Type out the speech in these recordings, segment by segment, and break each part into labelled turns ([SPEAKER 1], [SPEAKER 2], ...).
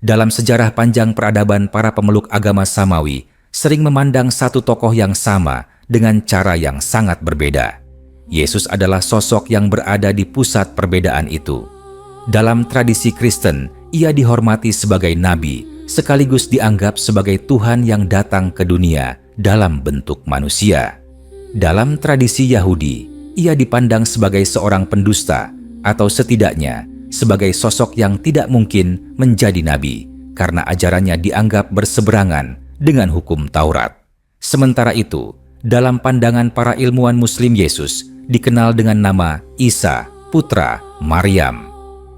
[SPEAKER 1] Dalam sejarah panjang peradaban, para pemeluk agama Samawi sering memandang satu tokoh yang sama dengan cara yang sangat berbeda. Yesus adalah sosok yang berada di pusat perbedaan itu. Dalam tradisi Kristen, ia dihormati sebagai nabi, sekaligus dianggap sebagai Tuhan yang datang ke dunia dalam bentuk manusia. Dalam tradisi Yahudi, ia dipandang sebagai seorang pendusta, atau setidaknya sebagai sosok yang tidak mungkin menjadi nabi, karena ajarannya dianggap berseberangan dengan hukum Taurat. Sementara itu, dalam pandangan para ilmuwan Muslim, Yesus dikenal dengan nama Isa, putra Maryam.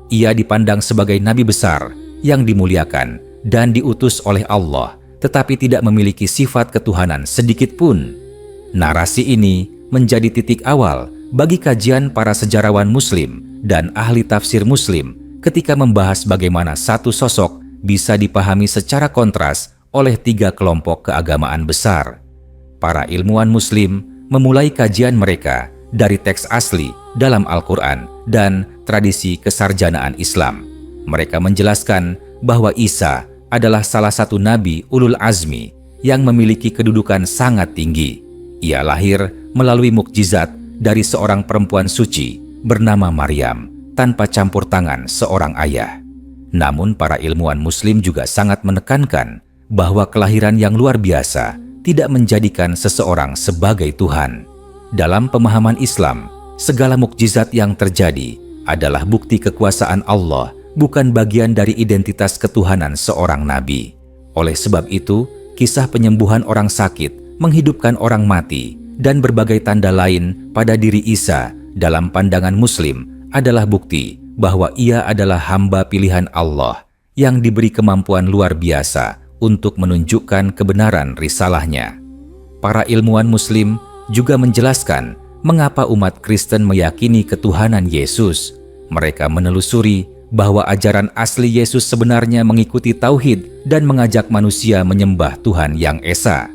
[SPEAKER 1] Ia dipandang sebagai nabi besar yang dimuliakan dan diutus oleh Allah, tetapi tidak memiliki sifat ketuhanan sedikit pun. Narasi ini menjadi titik awal bagi kajian para sejarawan Muslim dan ahli tafsir Muslim ketika membahas bagaimana satu sosok bisa dipahami secara kontras oleh tiga kelompok keagamaan besar. Para ilmuwan Muslim memulai kajian mereka dari teks asli dalam Al-Quran dan tradisi kesarjanaan Islam. Mereka menjelaskan bahwa Isa adalah salah satu nabi ulul azmi yang memiliki kedudukan sangat tinggi. Ia lahir melalui mukjizat dari seorang perempuan suci bernama Maryam tanpa campur tangan seorang ayah. Namun para ilmuwan Muslim juga sangat menekankan bahwa kelahiran yang luar biasa tidak menjadikan seseorang sebagai Tuhan. Dalam pemahaman Islam, segala mukjizat yang terjadi adalah bukti kekuasaan Allah, bukan bagian dari identitas ketuhanan seorang nabi. Oleh sebab itu, kisah penyembuhan orang sakit, menghidupkan orang mati, dan berbagai tanda lain pada diri Isa dalam pandangan Muslim adalah bukti bahwa ia adalah hamba pilihan Allah yang diberi kemampuan luar biasa untuk menunjukkan kebenaran risalahnya. Para ilmuwan Muslim juga menjelaskan mengapa umat Kristen meyakini ketuhanan Yesus. Mereka menelusuri bahwa ajaran asli Yesus sebenarnya mengikuti tauhid dan mengajak manusia menyembah Tuhan yang Esa.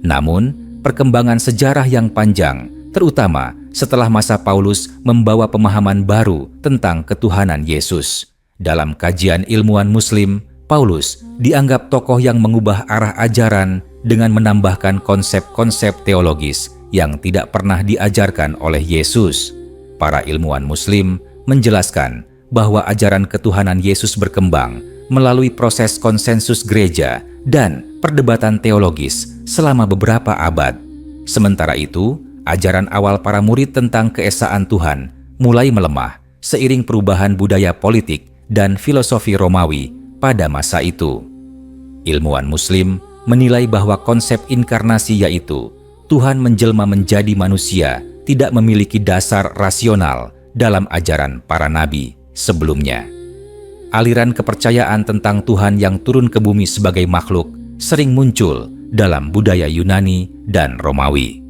[SPEAKER 1] Namun, perkembangan sejarah yang panjang, terutama setelah masa Paulus, membawa pemahaman baru tentang ketuhanan Yesus. Dalam kajian ilmuwan Muslim, Paulus dianggap tokoh yang mengubah arah ajaran dengan menambahkan konsep-konsep teologis yang tidak pernah diajarkan oleh Yesus. Para ilmuwan Muslim menjelaskan bahwa ajaran ketuhanan Yesus berkembang melalui proses konsensus gereja dan perdebatan teologis selama beberapa abad. Sementara itu, ajaran awal para murid tentang keesaan Tuhan mulai melemah seiring perubahan budaya politik dan filosofi Romawi pada masa itu. Ilmuwan Muslim menilai bahwa konsep inkarnasi, yaitu Tuhan menjelma menjadi manusia, tidak memiliki dasar rasional dalam ajaran para nabi sebelumnya. Aliran kepercayaan tentang Tuhan yang turun ke bumi sebagai makhluk sering muncul dalam budaya Yunani dan Romawi.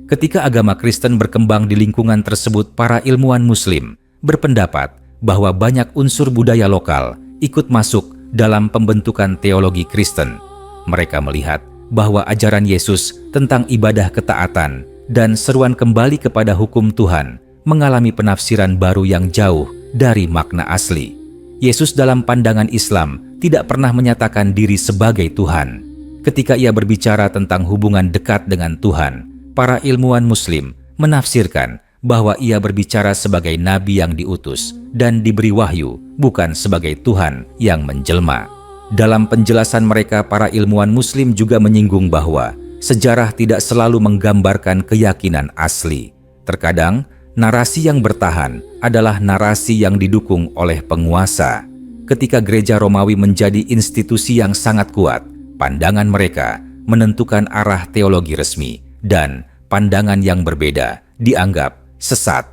[SPEAKER 1] Ketika agama Kristen berkembang di lingkungan tersebut, para ilmuwan Muslim berpendapat bahwa banyak unsur budaya lokal ikut masuk dalam pembentukan teologi Kristen. Mereka melihat bahwa ajaran Yesus tentang ibadah ketaatan dan seruan kembali kepada hukum Tuhan mengalami penafsiran baru yang jauh dari makna asli. Yesus dalam pandangan Islam tidak pernah menyatakan diri sebagai Tuhan. Ketika ia berbicara tentang hubungan dekat dengan Tuhan, para ilmuwan Muslim menafsirkan bahwa ia berbicara sebagai nabi yang diutus dan diberi wahyu, bukan sebagai Tuhan yang menjelma. Dalam penjelasan mereka, para ilmuwan Muslim juga menyinggung bahwa sejarah tidak selalu menggambarkan keyakinan asli. Terkadang, narasi yang bertahan adalah narasi yang didukung oleh penguasa. Ketika gereja Romawi menjadi institusi yang sangat kuat, pandangan mereka menentukan arah teologi resmi, dan pandangan yang berbeda dianggap sesat.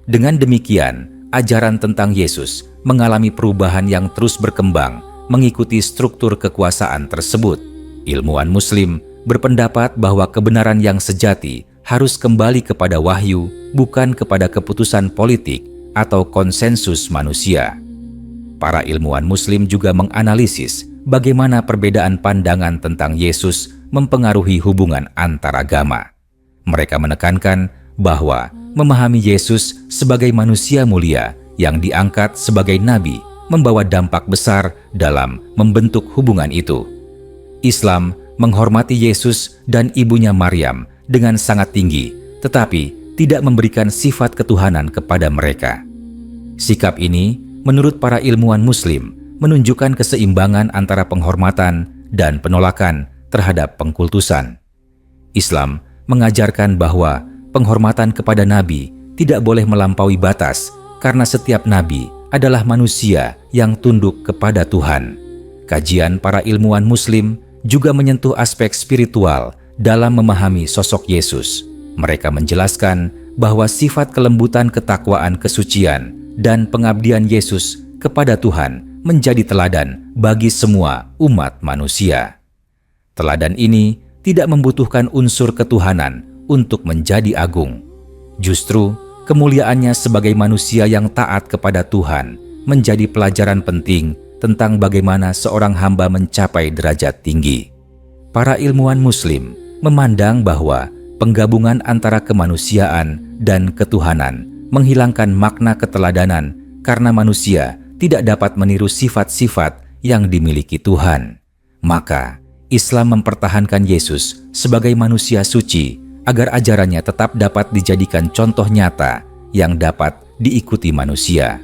[SPEAKER 1] Dengan demikian, ajaran tentang Yesus mengalami perubahan yang terus berkembang mengikuti struktur kekuasaan tersebut. Ilmuwan Muslim berpendapat bahwa kebenaran yang sejati harus kembali kepada wahyu, bukan kepada keputusan politik atau konsensus manusia. Para ilmuwan Muslim juga menganalisis bagaimana perbedaan pandangan tentang Yesus mempengaruhi hubungan antaragama. Mereka menekankan bahwa memahami Yesus sebagai manusia mulia yang diangkat sebagai nabi membawa dampak besar dalam membentuk hubungan itu. Islam menghormati Yesus dan ibunya Maryam dengan sangat tinggi, tetapi tidak memberikan sifat ketuhanan kepada mereka. Sikap ini, menurut para ilmuwan Muslim, menunjukkan keseimbangan antara penghormatan dan penolakan terhadap pengkultusan. Islam mengajarkan bahwa penghormatan kepada nabi tidak boleh melampaui batas karena setiap nabi adalah manusia yang tunduk kepada Tuhan. Kajian para ilmuwan Muslim juga menyentuh aspek spiritual dalam memahami sosok Yesus. Mereka menjelaskan bahwa sifat kelembutan, ketakwaan, kesucian, dan pengabdian Yesus kepada Tuhan menjadi teladan bagi semua umat manusia. Teladan ini tidak membutuhkan unsur ketuhanan untuk menjadi agung. Justru, kemuliaannya sebagai manusia yang taat kepada Tuhan menjadi pelajaran penting tentang bagaimana seorang hamba mencapai derajat tinggi. Para ilmuwan Muslim memandang bahwa penggabungan antara kemanusiaan dan ketuhanan menghilangkan makna keteladanan karena manusia tidak dapat meniru sifat-sifat yang dimiliki Tuhan. Maka, Islam mempertahankan Yesus sebagai manusia suci agar ajarannya tetap dapat dijadikan contoh nyata yang dapat diikuti manusia.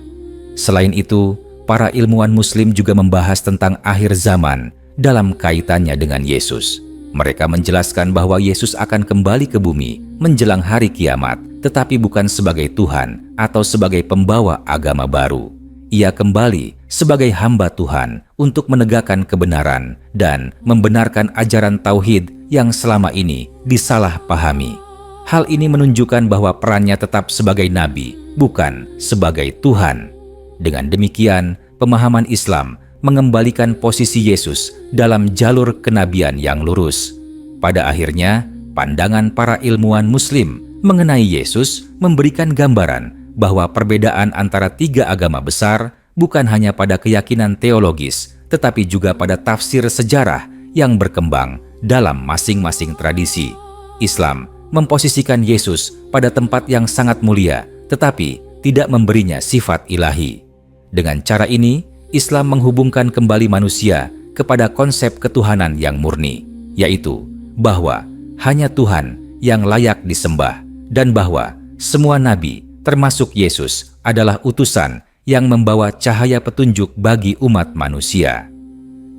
[SPEAKER 1] Selain itu, para ilmuwan Muslim juga membahas tentang akhir zaman dalam kaitannya dengan Yesus. Mereka menjelaskan bahwa Yesus akan kembali ke bumi menjelang hari kiamat, tetapi bukan sebagai Tuhan atau sebagai pembawa agama baru. Ia kembali sebagai hamba Tuhan untuk menegakkan kebenaran dan membenarkan ajaran tauhid yang selama ini disalahpahami. Hal ini menunjukkan bahwa perannya tetap sebagai nabi, bukan sebagai Tuhan. Dengan demikian, pemahaman Islam mengembalikan posisi Yesus dalam jalur kenabian yang lurus. Pada akhirnya, pandangan para ilmuwan Muslim mengenai Yesus memberikan gambaran bahwa perbedaan antara tiga agama besar bukan hanya pada keyakinan teologis, tetapi juga pada tafsir sejarah yang berkembang dalam masing-masing tradisi. Islam memposisikan Yesus pada tempat yang sangat mulia, tetapi tidak memberinya sifat ilahi. Dengan cara ini, Islam menghubungkan kembali manusia kepada konsep ketuhanan yang murni, yaitu bahwa hanya Tuhan yang layak disembah dan bahwa semua nabi, termasuk Yesus, adalah utusan yang membawa cahaya petunjuk bagi umat manusia.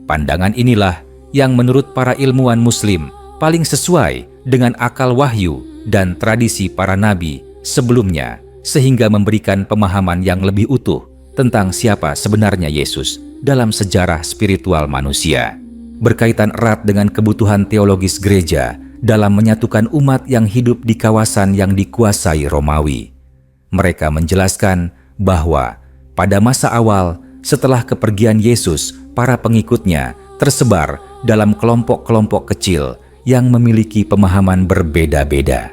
[SPEAKER 1] Pandangan inilah yang menurut para ilmuwan Muslim paling sesuai dengan akal wahyu dan tradisi para nabi sebelumnya, sehingga memberikan pemahaman yang lebih utuh tentang siapa sebenarnya Yesus dalam sejarah spiritual manusia. Berkaitan erat dengan kebutuhan teologis gereja dalam menyatukan umat yang hidup di kawasan yang dikuasai Romawi. Mereka menjelaskan bahwa pada masa awal setelah kepergian Yesus, para pengikutnya tersebar dalam kelompok-kelompok kecil yang memiliki pemahaman berbeda-beda.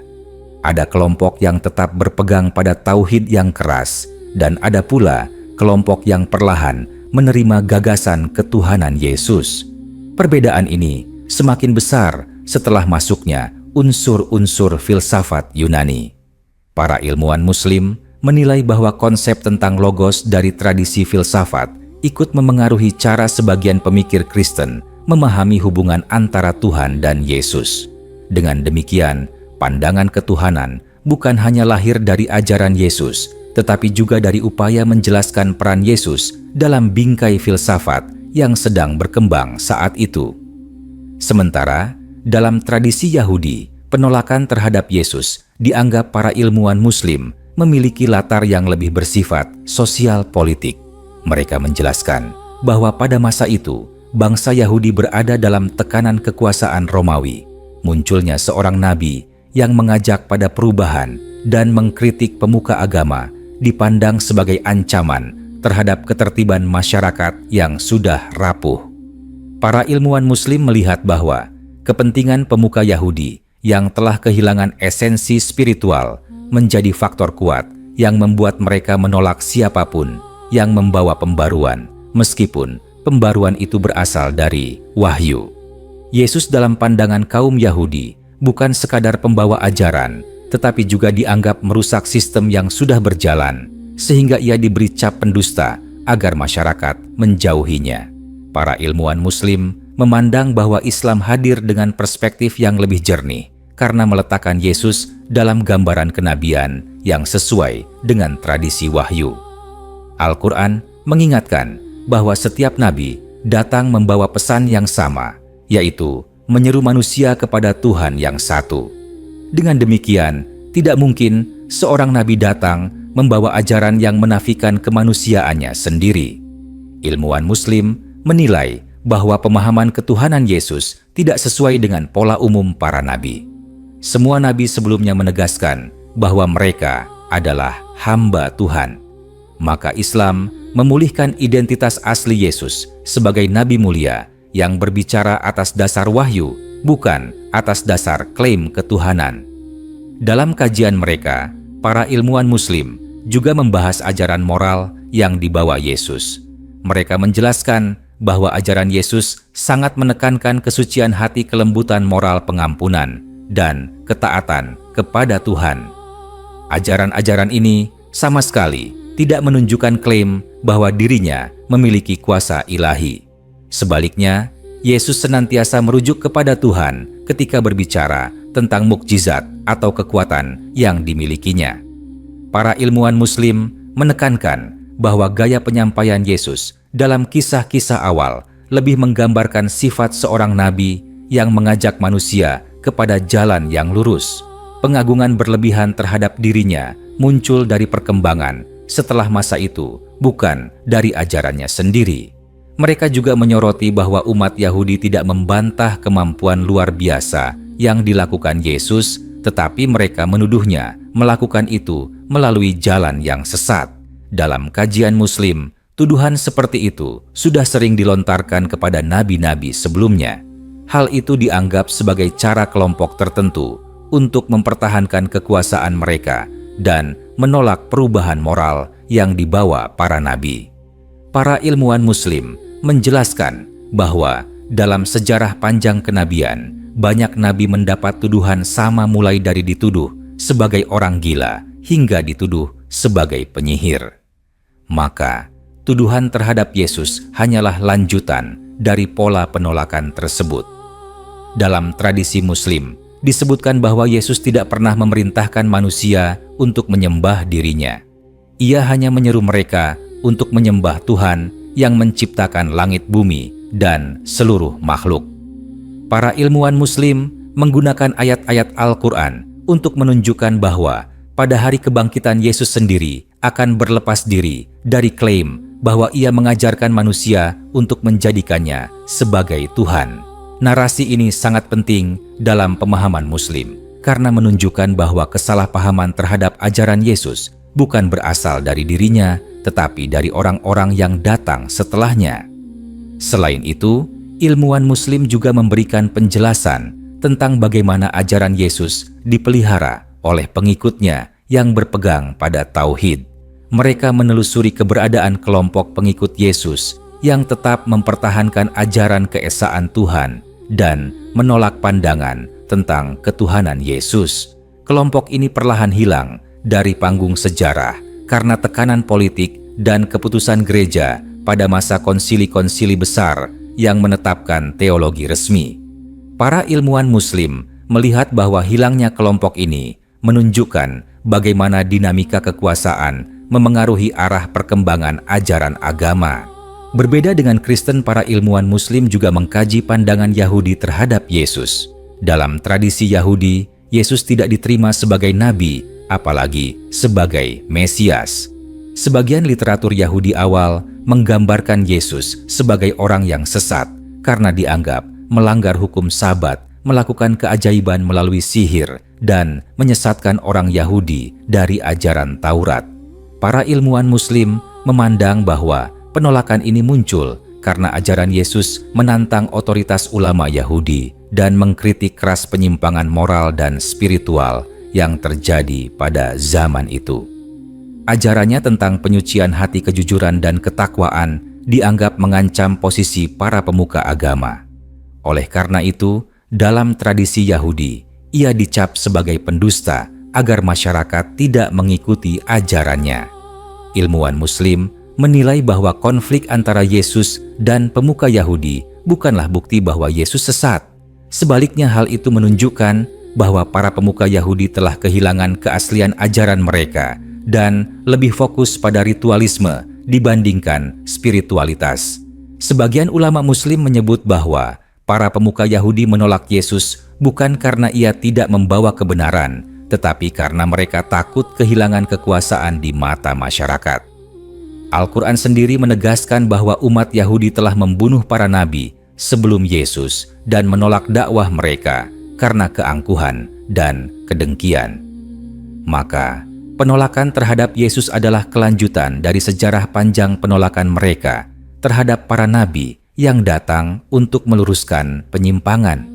[SPEAKER 1] Ada kelompok yang tetap berpegang pada tauhid yang keras, dan ada pula kelompok yang perlahan menerima gagasan ketuhanan Yesus. Perbedaan ini semakin besar setelah masuknya unsur-unsur filsafat Yunani. Para ilmuwan Muslim menilai bahwa konsep tentang logos dari tradisi filsafat ikut memengaruhi cara sebagian pemikir Kristen memahami hubungan antara Tuhan dan Yesus. Dengan demikian, pandangan ketuhanan bukan hanya lahir dari ajaran Yesus, tetapi juga dari upaya menjelaskan peran Yesus dalam bingkai filsafat yang sedang berkembang saat itu. Sementara, dalam tradisi Yahudi, penolakan terhadap Yesus dianggap para ilmuwan Muslim memiliki latar yang lebih bersifat sosial politik. Mereka menjelaskan bahwa pada masa itu, bangsa Yahudi berada dalam tekanan kekuasaan Romawi. Munculnya seorang nabi yang mengajak pada perubahan dan mengkritik pemuka agama dipandang sebagai ancaman terhadap ketertiban masyarakat yang sudah rapuh. Para ilmuwan Muslim melihat bahwa kepentingan pemuka Yahudi yang telah kehilangan esensi spiritual menjadi faktor kuat yang membuat mereka menolak siapapun yang membawa pembaruan, meskipun pembaruan itu berasal dari wahyu. Yesus dalam pandangan kaum Yahudi bukan sekadar pembawa ajaran, tetapi juga dianggap merusak sistem yang sudah berjalan, sehingga ia diberi cap pendusta agar masyarakat menjauhinya. Para ilmuwan Muslim memandang bahwa Islam hadir dengan perspektif yang lebih jernih karena meletakkan Yesus dalam gambaran kenabian yang sesuai dengan tradisi wahyu. Al-Quran mengingatkan bahwa setiap nabi datang membawa pesan yang sama, yaitu menyeru manusia kepada Tuhan yang satu. Dengan demikian, tidak mungkin seorang nabi datang membawa ajaran yang menafikan kemanusiaannya sendiri. Ilmuwan Muslim menilai bahwa pemahaman ketuhanan Yesus tidak sesuai dengan pola umum para nabi. Semua nabi sebelumnya menegaskan bahwa mereka adalah hamba Tuhan. Maka Islam memulihkan identitas asli Yesus sebagai nabi mulia yang berbicara atas dasar wahyu, bukan atas dasar klaim ketuhanan. Dalam kajian mereka, para ilmuwan Muslim juga membahas ajaran moral yang dibawa Yesus. Mereka menjelaskan bahwa ajaran Yesus sangat menekankan kesucian hati, kelembutan moral, pengampunan, dan ketaatan kepada Tuhan. Ajaran-ajaran ini sama sekali tidak menunjukkan klaim bahwa dirinya memiliki kuasa ilahi. Sebaliknya, Yesus senantiasa merujuk kepada Tuhan ketika berbicara tentang mukjizat atau kekuatan yang dimilikinya. Para ilmuwan Muslim menekankan bahwa gaya penyampaian Yesus dalam kisah-kisah awal lebih menggambarkan sifat seorang nabi yang mengajak manusia kepada jalan yang lurus. Pengagungan berlebihan terhadap dirinya muncul dari perkembangan setelah masa itu, bukan dari ajarannya sendiri. Mereka juga menyoroti bahwa umat Yahudi tidak membantah kemampuan luar biasa yang dilakukan Yesus, tetapi mereka menuduhnya melakukan itu melalui jalan yang sesat. Dalam kajian Muslim, tuduhan seperti itu sudah sering dilontarkan kepada nabi-nabi sebelumnya. Hal itu dianggap sebagai cara kelompok tertentu untuk mempertahankan kekuasaan mereka dan menolak perubahan moral yang dibawa para nabi. Para ilmuwan Muslim menjelaskan bahwa dalam sejarah panjang kenabian, banyak nabi mendapat tuduhan sama, mulai dari dituduh sebagai orang gila hingga dituduh sebagai penyihir. Maka, tuduhan terhadap Yesus hanyalah lanjutan dari pola penolakan tersebut. Dalam tradisi Muslim, disebutkan bahwa Yesus tidak pernah memerintahkan manusia untuk menyembah dirinya. Ia hanya menyeru mereka untuk menyembah Tuhan yang menciptakan langit, bumi, dan seluruh makhluk. Para ilmuwan Muslim menggunakan ayat-ayat Al-Quran untuk menunjukkan bahwa pada hari kebangkitan Yesus sendiri akan berlepas diri dari klaim bahwa ia mengajarkan manusia untuk menjadikannya sebagai Tuhan. Narasi ini sangat penting dalam pemahaman Muslim karena menunjukkan bahwa kesalahpahaman terhadap ajaran Yesus bukan berasal dari dirinya, tetapi dari orang-orang yang datang setelahnya. Selain itu, ilmuwan Muslim juga memberikan penjelasan tentang bagaimana ajaran Yesus dipelihara oleh pengikutnya yang berpegang pada tauhid. Mereka menelusuri keberadaan kelompok pengikut Yesus yang tetap mempertahankan ajaran keesaan Tuhan dan menolak pandangan tentang ketuhanan Yesus. Kelompok ini perlahan hilang dari panggung sejarah karena tekanan politik dan keputusan gereja pada masa konsili-konsili besar yang menetapkan teologi resmi. Para ilmuwan Muslim melihat bahwa hilangnya kelompok ini menunjukkan bagaimana dinamika kekuasaan memengaruhi arah perkembangan ajaran agama. Berbeda dengan Kristen, para ilmuwan Muslim juga mengkaji pandangan Yahudi terhadap Yesus. Dalam tradisi Yahudi, Yesus tidak diterima sebagai nabi, apalagi sebagai Mesias. Sebagian literatur Yahudi awal menggambarkan Yesus sebagai orang yang sesat karena dianggap melanggar hukum Sabat, melakukan keajaiban melalui sihir, dan menyesatkan orang Yahudi dari ajaran Taurat. Para ilmuwan Muslim memandang bahwa penolakan ini muncul karena ajaran Yesus menantang otoritas ulama Yahudi dan mengkritik keras penyimpangan moral dan spiritual yang terjadi pada zaman itu. Ajarannya tentang penyucian hati, kejujuran, dan ketakwaan dianggap mengancam posisi para pemuka agama. Oleh karena itu, dalam tradisi Yahudi, ia dicap sebagai pendusta agar masyarakat tidak mengikuti ajarannya. Ilmuwan Muslim menilai bahwa konflik antara Yesus dan pemuka Yahudi bukanlah bukti bahwa Yesus sesat. Sebaliknya, hal itu menunjukkan bahwa para pemuka Yahudi telah kehilangan keaslian ajaran mereka dan lebih fokus pada ritualisme dibandingkan spiritualitas. Sebagian ulama Muslim menyebut bahwa para pemuka Yahudi menolak Yesus bukan karena ia tidak membawa kebenaran, tetapi karena mereka takut kehilangan kekuasaan di mata masyarakat. Al-Quran sendiri menegaskan bahwa umat Yahudi telah membunuh para nabi sebelum Yesus dan menolak dakwah mereka karena keangkuhan dan kedengkian. Maka, penolakan terhadap Yesus adalah kelanjutan dari sejarah panjang penolakan mereka terhadap para nabi yang datang untuk meluruskan penyimpangan.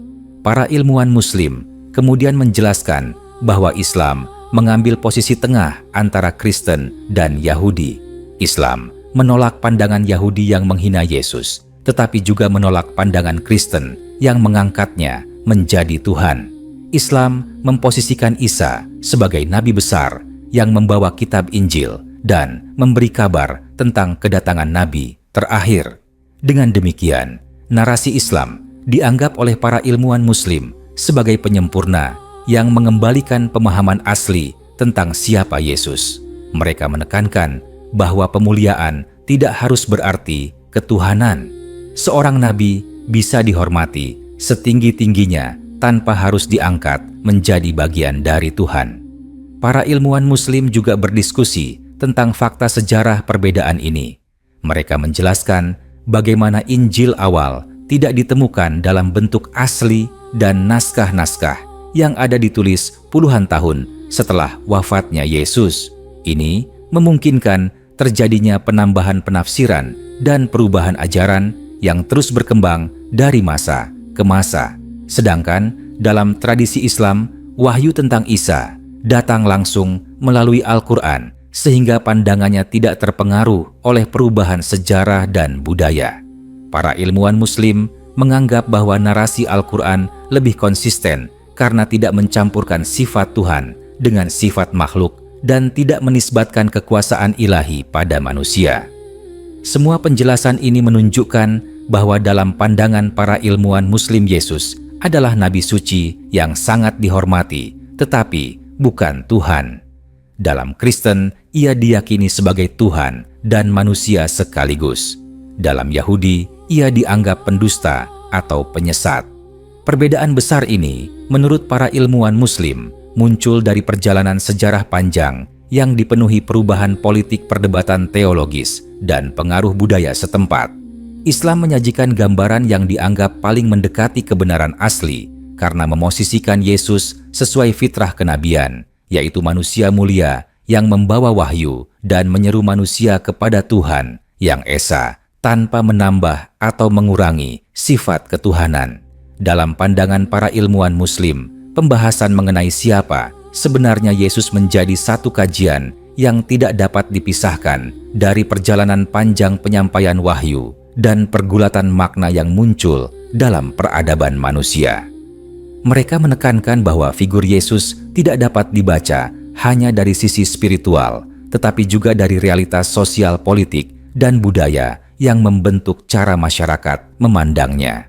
[SPEAKER 1] Para ilmuwan Muslim kemudian menjelaskan bahwa Islam mengambil posisi tengah antara Kristen dan Yahudi. Islam menolak pandangan Yahudi yang menghina Yesus, tetapi juga menolak pandangan Kristen yang mengangkatnya menjadi Tuhan. Islam memposisikan Isa sebagai nabi besar yang membawa kitab Injil dan memberi kabar tentang kedatangan nabi terakhir. Dengan demikian, narasi Islam dianggap oleh para ilmuwan Muslim sebagai penyempurna yang mengembalikan pemahaman asli tentang siapa Yesus. Mereka menekankan bahwa pemuliaan tidak harus berarti ketuhanan. Seorang nabi bisa dihormati setinggi-tingginya tanpa harus diangkat menjadi bagian dari Tuhan. Para ilmuwan Muslim juga berdiskusi tentang fakta sejarah perbedaan ini. Mereka menjelaskan bagaimana Injil awal tidak ditemukan dalam bentuk asli dan naskah-naskah yang ada ditulis puluhan tahun setelah wafatnya Yesus. Ini memungkinkan terjadinya penambahan penafsiran dan perubahan ajaran yang terus berkembang dari masa ke masa. Sedangkan dalam tradisi Islam, wahyu tentang Isa datang langsung melalui Al-Quran sehingga pandangannya tidak terpengaruh oleh perubahan sejarah dan budaya. Para ilmuwan Muslim menganggap bahwa narasi Al-Quran lebih konsisten karena tidak mencampurkan sifat Tuhan dengan sifat makhluk dan tidak menisbatkan kekuasaan ilahi pada manusia. Semua penjelasan ini menunjukkan bahwa dalam pandangan para ilmuwan Muslim, Yesus adalah nabi suci yang sangat dihormati, tetapi bukan Tuhan. Dalam Kristen, ia diyakini sebagai Tuhan dan manusia sekaligus. Dalam Yahudi, ia dianggap pendusta atau penyesat. Perbedaan besar ini, menurut para ilmuwan Muslim, muncul dari perjalanan sejarah panjang yang dipenuhi perubahan politik, perdebatan teologis, dan pengaruh budaya setempat. Islam menyajikan gambaran yang dianggap paling mendekati kebenaran asli karena memosisikan Yesus sesuai fitrah kenabian, yaitu manusia mulia yang membawa wahyu dan menyeru manusia kepada Tuhan yang esa tanpa menambah atau mengurangi sifat ketuhanan. Dalam pandangan para ilmuwan Muslim, pembahasan mengenai siapa sebenarnya Yesus menjadi satu kajian yang tidak dapat dipisahkan dari perjalanan panjang penyampaian wahyu dan pergulatan makna yang muncul dalam peradaban manusia. Mereka menekankan bahwa figur Yesus tidak dapat dibaca hanya dari sisi spiritual, tetapi juga dari realitas sosial, politik, dan budaya yang membentuk cara masyarakat memandangnya.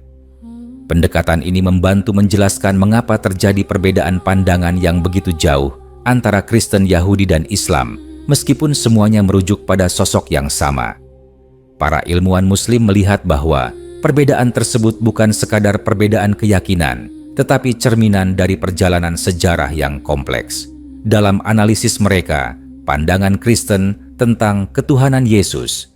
[SPEAKER 1] Pendekatan ini membantu menjelaskan mengapa terjadi perbedaan pandangan yang begitu jauh antara Kristen, Yahudi, dan Islam, meskipun semuanya merujuk pada sosok yang sama. Para ilmuwan Muslim melihat bahwa perbedaan tersebut bukan sekadar perbedaan keyakinan, tetapi cerminan dari perjalanan sejarah yang kompleks. Dalam analisis mereka, pandangan Kristen tentang ketuhanan Yesus